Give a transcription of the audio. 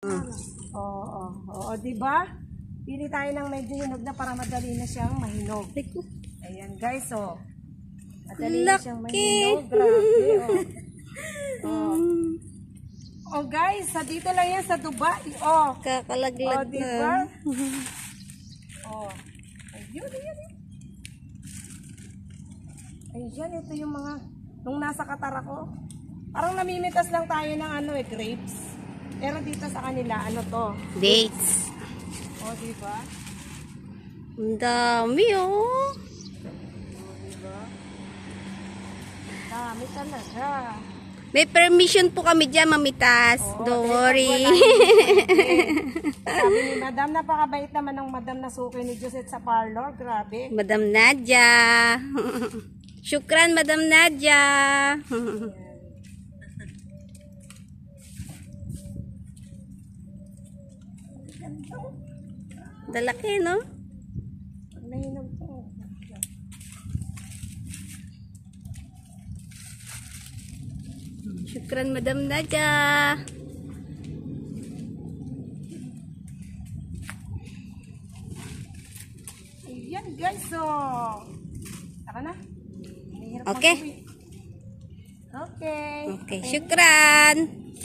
Oo, di ba? Pili tayo ng medyo hinog na para madali na siyang mahinog. Ayan guys, madali na siyang mahinog. Grabe, guys, dito lang yan sa Dubai. Kakalaglag diba? na. Ayun. Ayan, ito yung mga, nung nasa Qatar ako, parang namimitas lang tayo ng grapes. Pero dito sa kanila, to? Dates. Diba? Ang dami, Diba? Dami talaga. May permission po kami dyan, mamitas. Don't worry. Sabi ni Madam, napakabait naman ng Madam na suki ni Josette sa parlor. Grabe. Madam Nadia. Syukran, Madam Nadia. Dalaki, no? Nahinog to. Syukran, Madam Nadia. Ayan guys, Taka na. Okay. Okay. Okay, syukran.